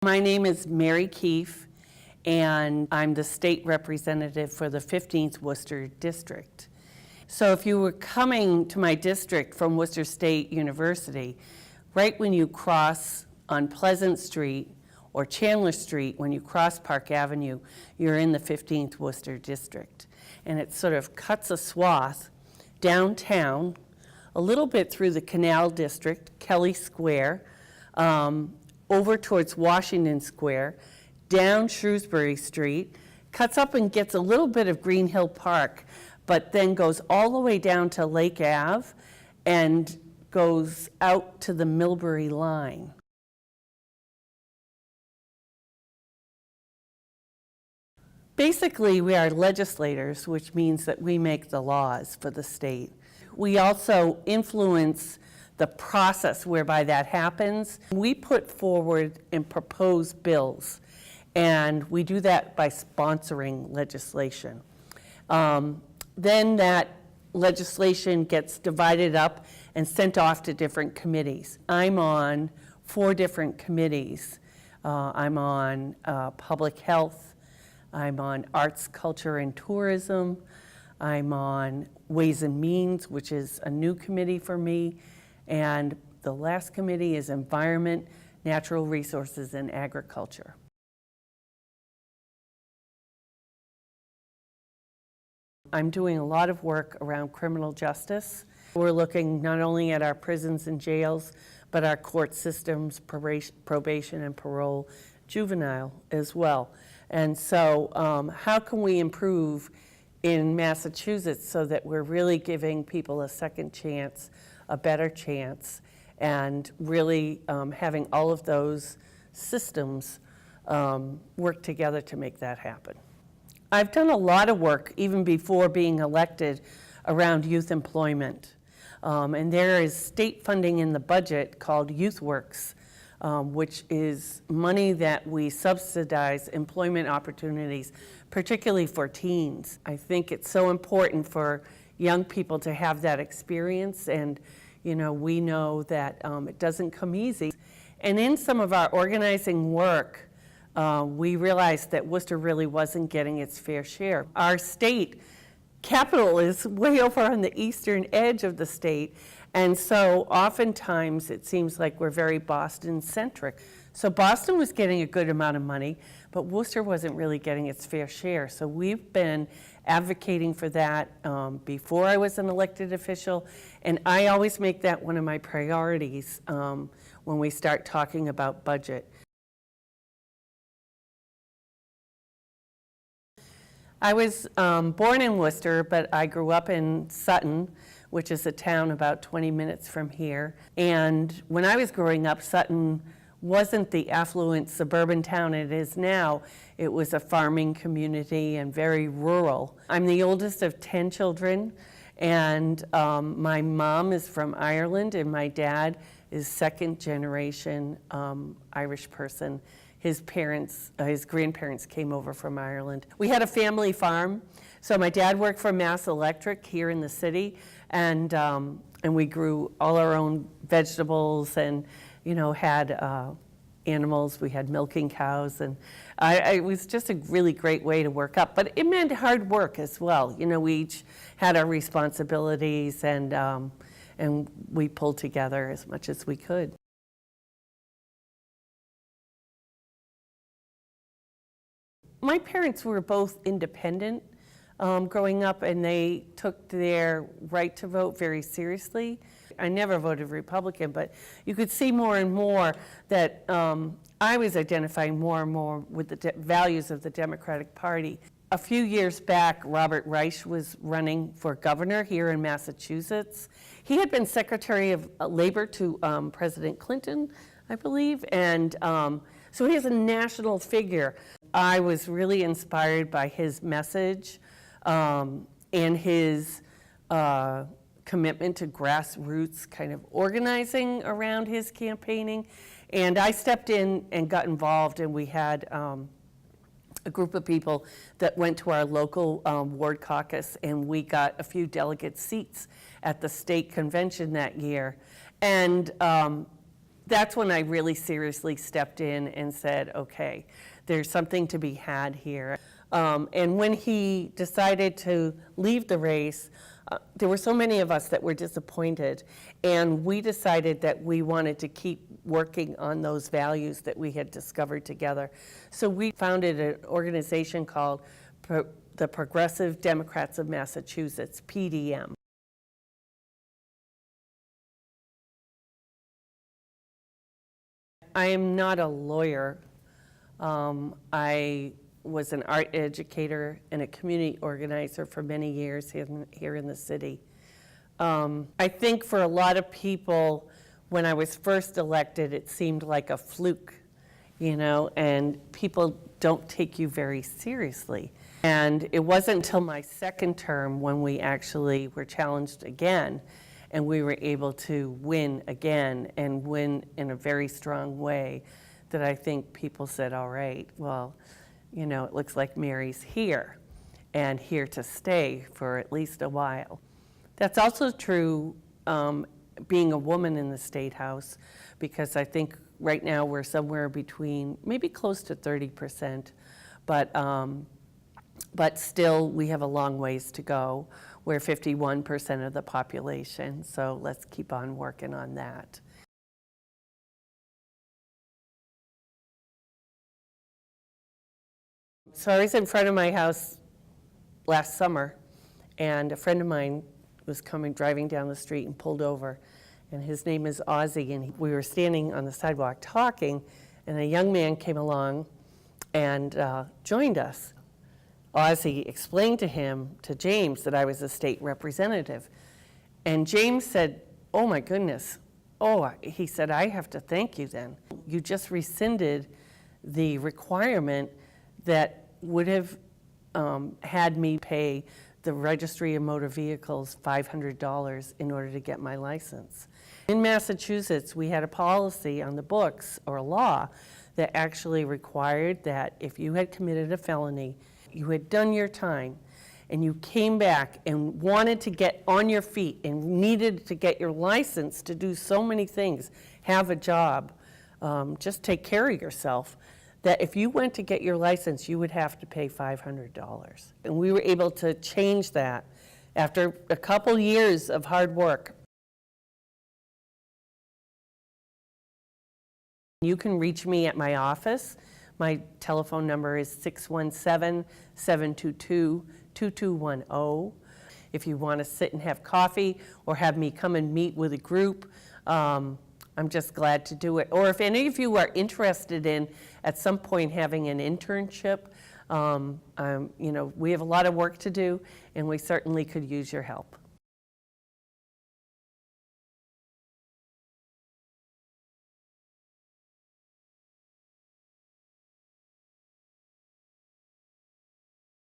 My name is Mary Keefe, and I'm the state representative for the 15th Worcester District. So if you were coming to my district from Worcester State University, right when you cross on Pleasant Street or Chandler Street, when you cross Park Avenue, you're in the 15th Worcester District. And it sort of cuts a swath downtown, a little bit through the Canal District, Kelly Square, over towards Washington Square, down Shrewsbury Street, cuts up and gets a little bit of Green Hill Park, but then goes all the way down to Lake Ave and goes out to the Millbury line. Basically, we are legislators, which means that we make the laws for the state. We also influence the process whereby that happens. We put forward and propose bills, and we do that by sponsoring legislation. Then that legislation gets divided up and sent off to different committees. I'm on 4 different committees. I'm on public health, I'm on arts, culture, and tourism, I'm on Ways and Means, which is a new committee for me, and the last committee is Environment, Natural Resources, and Agriculture. I'm doing a lot of work around criminal justice. We're looking not only at our prisons and jails, but our court systems, probation and parole, juvenile as well. And so how can we improve in Massachusetts so that we're really giving people a second chance, a better chance, and really having all of those systems work together to make that happen. I've done a lot of work, even before being elected, around youth employment. And there is state funding in the budget called YouthWorks, which is money that we subsidize employment opportunities, particularly for teens. I think it's so important for young people to have that experience, and we know that it doesn't come easy. And in some of our organizing work, we realized that Worcester really wasn't getting its fair share. Our state capital is way over on the eastern edge of the state, and so oftentimes it seems like we're very Boston-centric. So Boston was getting a good amount of money, but Worcester wasn't really getting its fair share. So we've been advocating for that before I was an elected official, and I always make that one of my priorities when we start talking about budget. I was born in Worcester, but I grew up in Sutton, which is a town about 20 minutes from here. And when I was growing up, Sutton wasn't the affluent suburban town it is now. It was a farming community and very rural. I'm the oldest of 10 children, and my mom is from Ireland, and my dad is second generation Irish person. His grandparents came over from Ireland. We had a family farm. So my dad worked for Mass Electric here in the city, and we grew all our own vegetables and, had animals. We had milking cows, and it was just a really great way to work up. But it meant hard work as well. We each had our responsibilities, and we pulled together as much as we could. My parents were both independent growing up, and they took their right to vote very seriously. I never voted Republican, but you could see more and more that I was identifying more and more with the values of the Democratic Party. A few years back, Robert Reich was running for governor here in Massachusetts. He had been Secretary of Labor to President Clinton, I believe, and so he is a national figure. I was really inspired by his message and his commitment to grassroots kind of organizing around his campaigning. And I stepped in and got involved, and we had a group of people that went to our local ward caucus, and we got a few delegate seats at the state convention that year. And that's when I really seriously stepped in and said, okay, there's something to be had here. And when he decided to leave the race, there were so many of us that were disappointed, and we decided that we wanted to keep working on those values that we had discovered together. So we founded an organization called the Progressive Democrats of Massachusetts, PDM. I am not a lawyer. I was an art educator and a community organizer for many years here in the city. I think for a lot of people, when I was first elected, it seemed like a fluke, you know, and people don't take you very seriously. And it wasn't until my second term when we actually were challenged again, and we were able to win again and win in a very strong way, that I think people said, all right, well, you know, it looks like Mary's here and here to stay for at least a while. That's also true being a woman in the State House, because I think right now we're somewhere between maybe close to 30%, but still we have a long ways to go. We're 51% of the population, so let's keep on working on that. So I was in front of my house last summer, and a friend of mine was driving down the street and pulled over, and his name is Ozzy, and we were standing on the sidewalk talking, and a young man came along and joined us. Ozzy explained to James, that I was a state representative, and James said, oh my goodness, he said, I have to thank you then. You just rescinded the requirement that would have had me pay the Registry of Motor Vehicles $500 in order to get my license. In Massachusetts, we had a policy on the books, or a law, that actually required that if you had committed a felony, you had done your time, and you came back and wanted to get on your feet and needed to get your license to do so many things, have a job, just take care of yourself, that if you went to get your license, you would have to pay $500. And we were able to change that after a couple years of hard work. You can reach me at my office. My telephone number is 617-722-2210. If you want to sit and have coffee or have me come and meet with a group, I'm just glad to do it. Or if any of you are interested in, at some point, having an internship, you know, we have a lot of work to do, and we certainly could use your help.